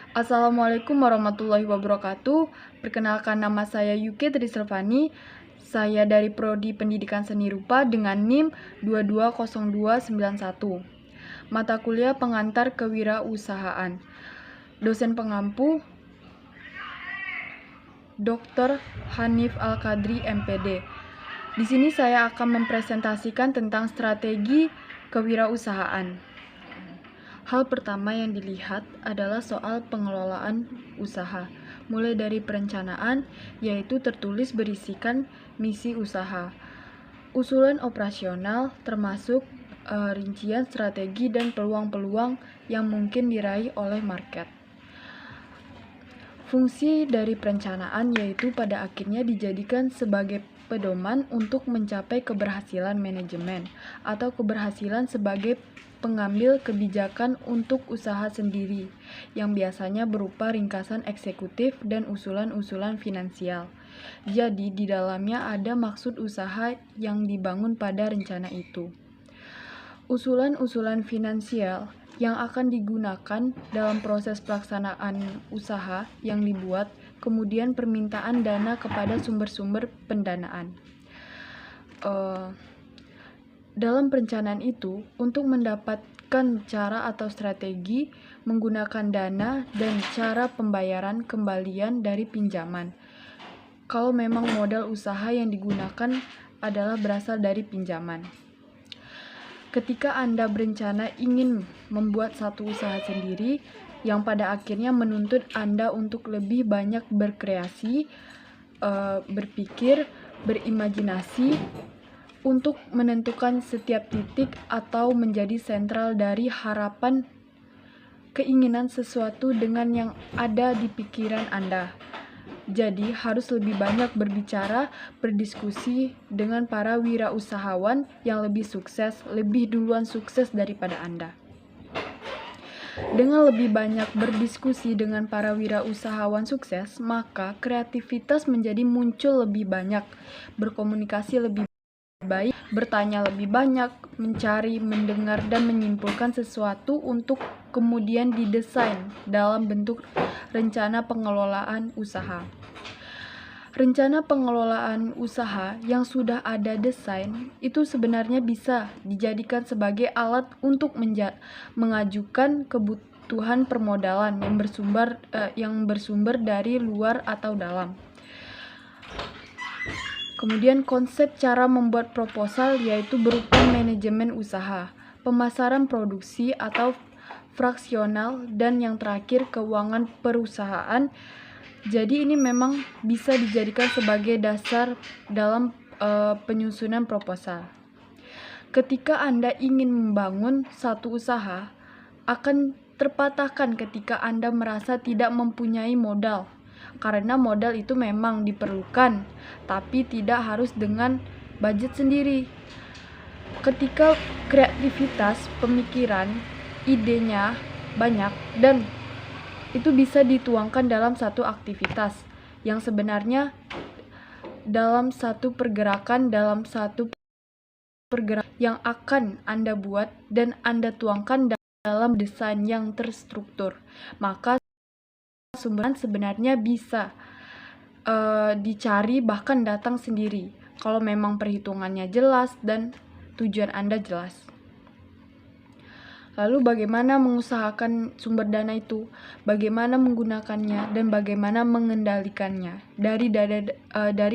Assalamualaikum warahmatullahi wabarakatuh. Perkenalkan, nama saya Yuki Triservani. Saya dari Prodi Pendidikan Seni Rupa dengan NIM 220291. Mata kuliah pengantar kewirausahaan. Dosen pengampu Dr. Hanif Al-Qadri, MPD. Di sini saya akan mempresentasikan tentang strategi kewirausahaan. Hal pertama yang dilihat adalah soal pengelolaan usaha, mulai dari perencanaan, yaitu tertulis berisikan misi usaha, usulan operasional, termasuk rincian strategi dan peluang-peluang yang mungkin diraih oleh market. Fungsi dari perencanaan yaitu pada akhirnya dijadikan sebagai pedoman untuk mencapai keberhasilan manajemen atau keberhasilan sebagai pengambil kebijakan untuk usaha sendiri, yang biasanya berupa ringkasan eksekutif dan usulan-usulan finansial. Jadi, di dalamnya ada maksud usaha yang dibangun pada rencana itu. Usulan-usulan finansial yang akan digunakan dalam proses pelaksanaan usaha yang dibuat, kemudian permintaan dana kepada sumber-sumber pendanaan. Dalam perencanaan itu, untuk mendapatkan cara atau strategi menggunakan dana dan cara pembayaran kembalian dari pinjaman. Kalau memang modal usaha yang digunakan adalah berasal dari pinjaman. Ketika Anda berencana ingin membuat satu usaha sendiri, yang pada akhirnya menuntut Anda untuk lebih banyak berkreasi, berpikir, berimajinasi, untuk menentukan setiap titik atau menjadi sentral dari harapan keinginan sesuatu dengan yang ada di pikiran Anda. Jadi harus lebih banyak berbicara, berdiskusi dengan para wirausahawan yang lebih sukses, lebih duluan sukses daripada Anda. Dengan lebih banyak berdiskusi dengan para wirausahawan sukses, maka kreativitas menjadi muncul lebih banyak, berkomunikasi lebih baik, bertanya lebih banyak, mencari, mendengar, dan menyimpulkan sesuatu untuk kemudian didesain dalam bentuk rencana pengelolaan usaha. Rencana pengelolaan usaha yang sudah ada desain itu sebenarnya bisa dijadikan sebagai alat untuk mengajukan kebutuhan permodalan yang bersumber dari luar atau dalam. Kemudian konsep cara membuat proposal yaitu berupa manajemen usaha, pemasaran produksi atau fraksional, dan yang terakhir keuangan perusahaan. Jadi ini memang bisa dijadikan sebagai dasar dalam penyusunan proposal. Ketika Anda ingin membangun satu usaha, akan terpatahkan ketika Anda merasa tidak mempunyai modal. Karena modal itu memang diperlukan, tapi tidak harus dengan budget sendiri. Ketika kreativitas, pemikiran, idenya banyak, dan itu bisa dituangkan dalam satu aktivitas yang sebenarnya dalam satu pergerakan yang akan Anda buat dan Anda tuangkan dalam desain yang terstruktur, maka sumber sebenarnya bisa dicari bahkan datang sendiri kalau memang perhitungannya jelas dan tujuan Anda jelas. Lalu bagaimana mengusahakan sumber dana itu, bagaimana menggunakannya, dan bagaimana mengendalikannya dari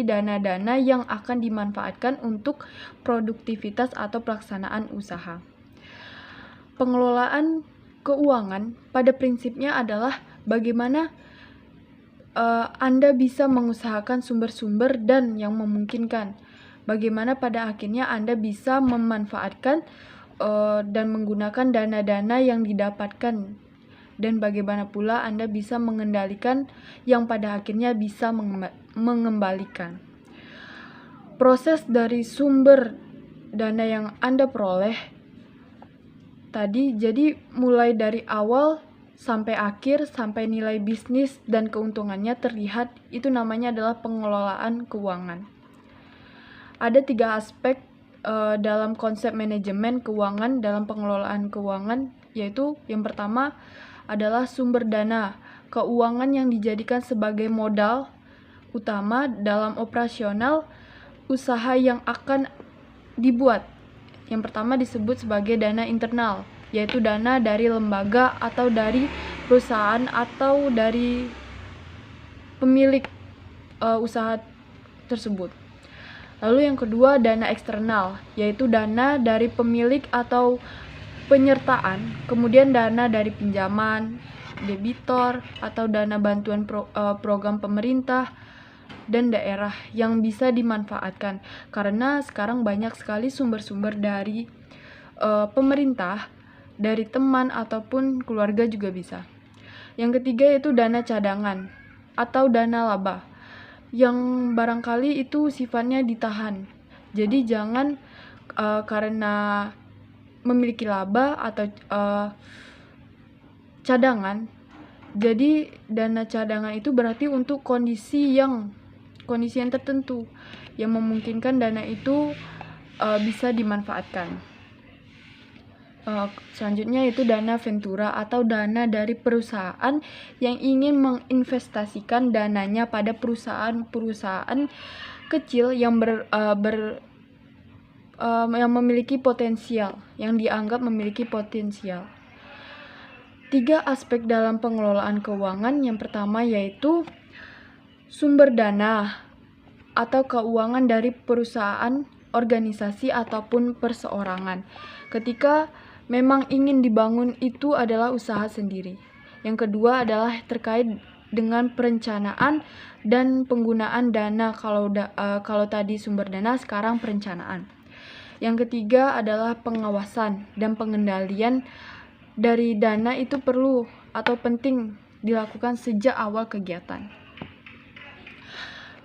dana-dana yang akan dimanfaatkan untuk produktivitas atau pelaksanaan usaha. Pengelolaan keuangan pada prinsipnya adalah bagaimana Anda bisa mengusahakan sumber-sumber dan yang memungkinkan. Bagaimana pada akhirnya Anda bisa memanfaatkan dan menggunakan dana-dana yang didapatkan, dan bagaimana pula Anda bisa mengendalikan yang pada akhirnya bisa mengembalikan. Proses dari sumber dana yang Anda peroleh tadi, jadi mulai dari awal sampai akhir, sampai nilai bisnis dan keuntungannya terlihat, itu namanya adalah pengelolaan keuangan. Ada 3 aspek dalam konsep manajemen keuangan dalam pengelolaan keuangan, yaitu yang pertama adalah sumber dana. keuangan yang dijadikan sebagai modal utama dalam operasional usaha yang akan dibuat. Yang pertama disebut sebagai dana internal, yaitu dana dari lembaga atau dari perusahaan atau dari pemilik usaha tersebut. Lalu yang kedua, dana eksternal, yaitu dana dari pemilik atau penyertaan, kemudian dana dari pinjaman, debitor, atau dana bantuan program pemerintah dan daerah yang bisa dimanfaatkan. Karena sekarang banyak sekali sumber-sumber dari pemerintah, dari teman ataupun keluarga juga bisa. Yang ketiga yaitu dana cadangan atau dana laba, yang barangkali itu sifatnya ditahan. Jadi jangan karena memiliki laba atau cadangan, jadi dana cadangan itu berarti untuk kondisi yang tertentu yang memungkinkan dana itu bisa dimanfaatkan. Selanjutnya itu dana ventura atau dana dari perusahaan yang ingin menginvestasikan dananya pada perusahaan-perusahaan kecil yang yang memiliki potensial, yang dianggap memiliki potensial. 3 aspek dalam pengelolaan keuangan. Yang pertama yaitu sumber dana atau keuangan dari perusahaan, organisasi ataupun perseorangan. Ketika memang ingin dibangun itu adalah usaha sendiri. Yang kedua adalah terkait dengan perencanaan dan penggunaan dana. Kalau tadi sumber dana, sekarang perencanaan. Yang ketiga adalah pengawasan dan pengendalian dari dana itu perlu atau penting dilakukan sejak awal kegiatan.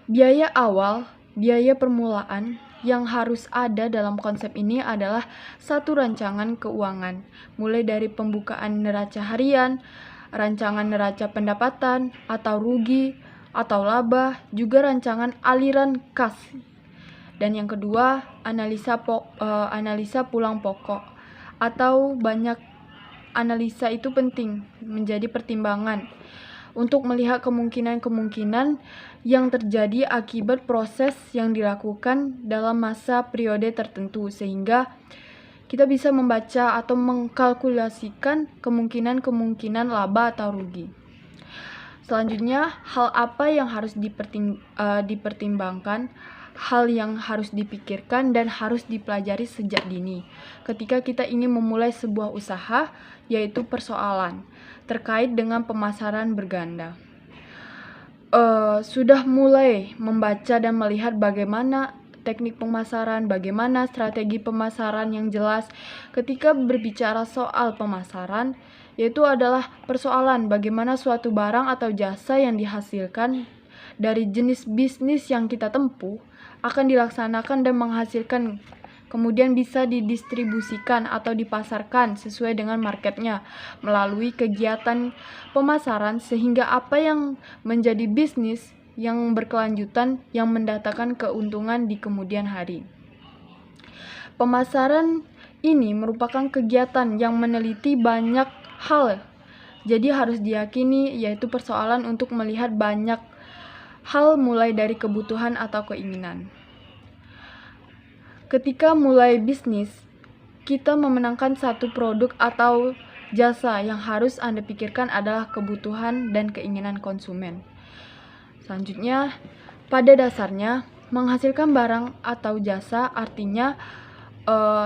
Biaya awal, biaya permulaan yang harus ada dalam konsep ini adalah satu rancangan keuangan, mulai dari pembukaan neraca harian, rancangan neraca pendapatan atau rugi atau laba, juga rancangan aliran kas. Dan yang kedua, analisa pulang pokok atau banyak analisa itu penting menjadi pertimbangan untuk melihat kemungkinan-kemungkinan yang terjadi akibat proses yang dilakukan dalam masa periode tertentu, sehingga kita bisa membaca atau mengkalkulasikan kemungkinan-kemungkinan laba atau rugi. Selanjutnya, hal apa yang harus dipertimbangkan, hal yang harus dipikirkan dan harus dipelajari sejak dini ketika kita ingin memulai sebuah usaha, yaitu persoalan terkait dengan pemasaran berganda. Sudah mulai membaca dan melihat bagaimana teknik pemasaran, bagaimana strategi pemasaran yang jelas. Ketika berbicara soal pemasaran, yaitu adalah persoalan bagaimana suatu barang atau jasa yang dihasilkan dari jenis bisnis yang kita tempuh akan dilaksanakan dan menghasilkan, kemudian bisa didistribusikan atau dipasarkan sesuai dengan marketnya melalui kegiatan pemasaran, sehingga apa yang menjadi bisnis yang berkelanjutan yang mendatangkan keuntungan di kemudian hari. Pemasaran ini merupakan kegiatan yang meneliti banyak hal, jadi harus diyakini yaitu persoalan untuk melihat banyak hal mulai dari kebutuhan atau keinginan. Ketika mulai bisnis, kita memenangkan satu produk atau jasa, yang harus Anda pikirkan adalah kebutuhan dan keinginan konsumen. Selanjutnya, pada dasarnya menghasilkan barang atau jasa artinya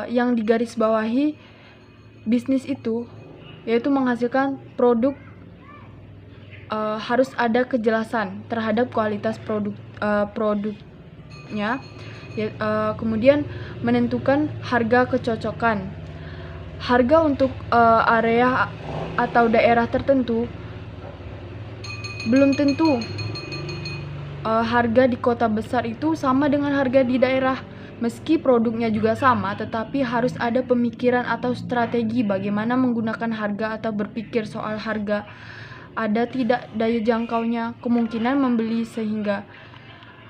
yang digarisbawahi bisnis itu yaitu menghasilkan produk. Harus ada kejelasan terhadap kualitas produknya, kemudian menentukan harga kecocokan. Harga untuk area atau daerah tertentu belum tentu harga di kota besar itu sama dengan harga di daerah. Meski produknya juga sama, tetapi harus ada pemikiran atau strategi bagaimana menggunakan harga atau berpikir soal harga. Ada tidak daya jangkaunya, kemungkinan membeli, sehingga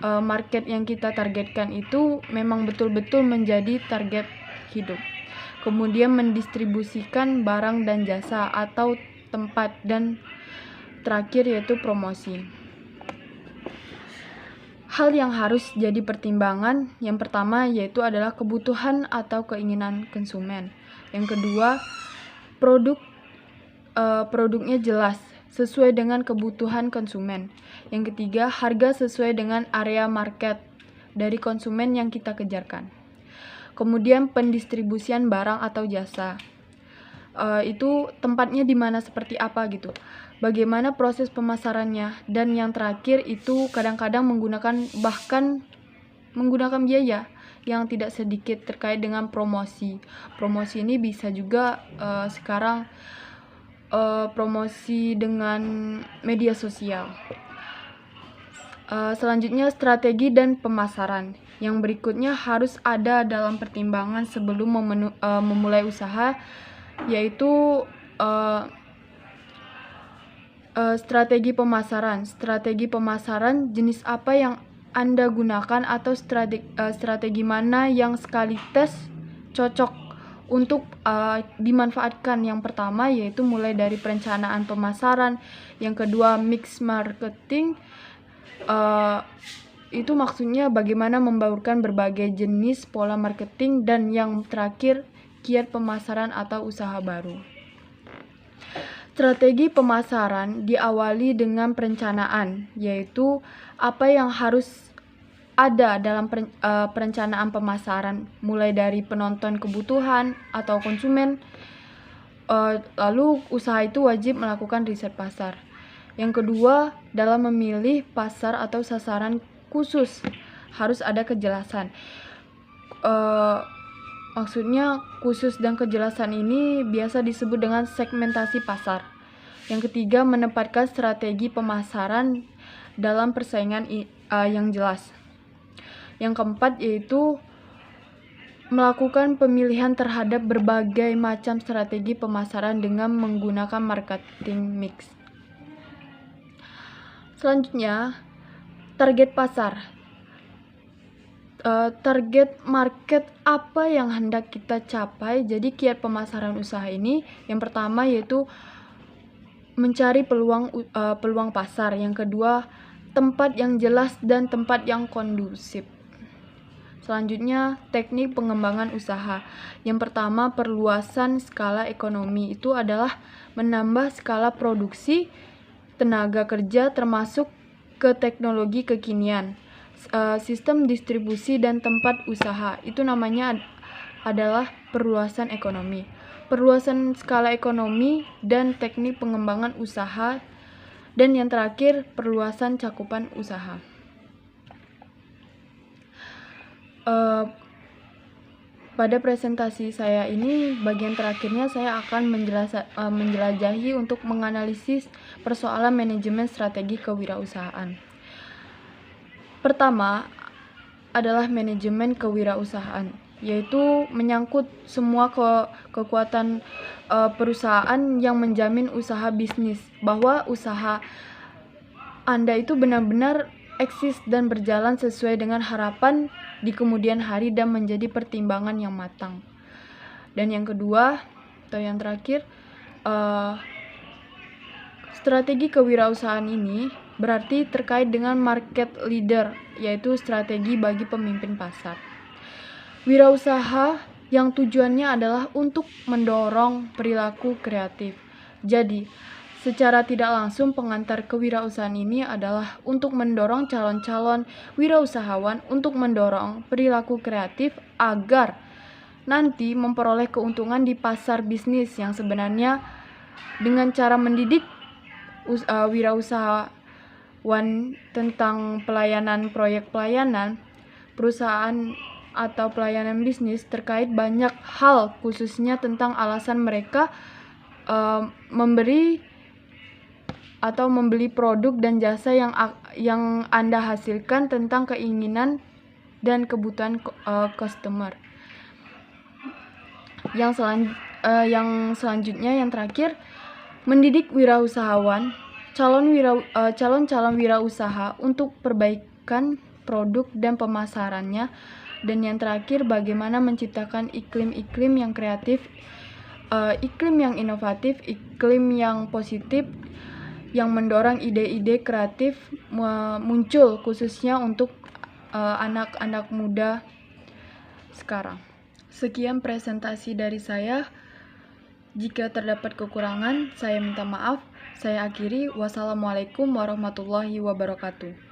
market yang kita targetkan itu memang betul-betul menjadi target hidup. Kemudian mendistribusikan barang dan jasa atau tempat dan terakhir yaitu promosi. Hal yang harus jadi pertimbangan yang pertama yaitu adalah kebutuhan atau keinginan konsumen. Yang kedua, produknya jelas sesuai dengan kebutuhan konsumen. Yang ketiga, harga sesuai dengan area market dari konsumen yang kita kejarkan. Kemudian pendistribusian barang atau jasa. Itu tempatnya di mana, seperti apa gitu. Bagaimana proses pemasarannya, dan yang terakhir itu kadang-kadang bahkan menggunakan biaya yang tidak sedikit terkait dengan promosi. Promosi ini bisa juga sekarang promosi dengan media sosial. Selanjutnya strategi dan pemasaran. Yang berikutnya harus ada dalam pertimbangan sebelum memulai usaha, yaitu strategi pemasaran. Strategi pemasaran, jenis apa yang Anda gunakan atau strategi mana yang sekali tes cocok untuk dimanfaatkan. Yang pertama yaitu mulai dari perencanaan pemasaran, yang kedua mix marketing, itu maksudnya bagaimana membaurkan berbagai jenis pola marketing, dan yang terakhir kiat pemasaran atau usaha baru. Strategi pemasaran diawali dengan perencanaan, yaitu apa yang harus ada dalam perencanaan pemasaran, mulai dari penonton kebutuhan atau konsumen. Lalu usaha itu wajib melakukan riset pasar. Yang kedua, dalam memilih pasar atau sasaran khusus harus ada kejelasan. Maksudnya khusus dan kejelasan ini biasa disebut dengan segmentasi pasar. Yang ketiga, menempatkan strategi pemasaran dalam persaingan yang jelas. Yang keempat yaitu melakukan pemilihan terhadap berbagai macam strategi pemasaran dengan menggunakan marketing mix. Selanjutnya, target pasar. Target market apa yang hendak kita capai. Jadi kiat pemasaran usaha ini yang pertama yaitu mencari peluang pasar. Yang kedua, tempat yang jelas dan tempat yang kondusif. Selanjutnya, teknik pengembangan usaha. Yang pertama, perluasan skala ekonomi. Itu adalah menambah skala produksi, tenaga kerja, termasuk ke teknologi kekinian, sistem distribusi dan tempat usaha. Itu namanya adalah perluasan ekonomi. Perluasan skala ekonomi dan teknik pengembangan usaha. Dan yang terakhir, perluasan cakupan usaha. Pada presentasi saya ini, bagian terakhirnya saya akan menjelajahi untuk menganalisis persoalan manajemen strategi kewirausahaan. Pertama adalah manajemen kewirausahaan, yaitu menyangkut semua kekuatan perusahaan yang menjamin usaha bisnis, bahwa usaha Anda itu benar-benar eksis dan berjalan sesuai dengan harapan di kemudian hari dan menjadi pertimbangan yang matang. Dan yang kedua atau yang terakhir, strategi kewirausahaan ini berarti terkait dengan market leader, yaitu strategi bagi pemimpin pasar. Wirausaha yang tujuannya adalah untuk mendorong perilaku kreatif. Jadi secara tidak langsung, pengantar kewirausahaan ini adalah untuk mendorong calon-calon wirausahawan untuk mendorong perilaku kreatif agar nanti memperoleh keuntungan di pasar bisnis yang sebenarnya. Dengan cara mendidik wirausahawan tentang pelayanan proyek pelayanan, perusahaan atau pelayanan bisnis terkait banyak hal, khususnya tentang alasan mereka memberi atau membeli produk dan jasa yang Anda hasilkan, tentang keinginan dan kebutuhan customer. Yang selanjutnya, yang terakhir, mendidik wirausahawan, calon wirausaha untuk perbaikan produk dan pemasarannya. Dan yang terakhir, bagaimana menciptakan iklim-iklim yang kreatif, iklim yang inovatif, iklim yang positif, yang mendorong ide-ide kreatif muncul khususnya untuk anak-anak muda sekarang. Sekian presentasi dari saya. Jika terdapat kekurangan, saya minta maaf. Saya akhiri. Wassalamualaikum warahmatullahi wabarakatuh.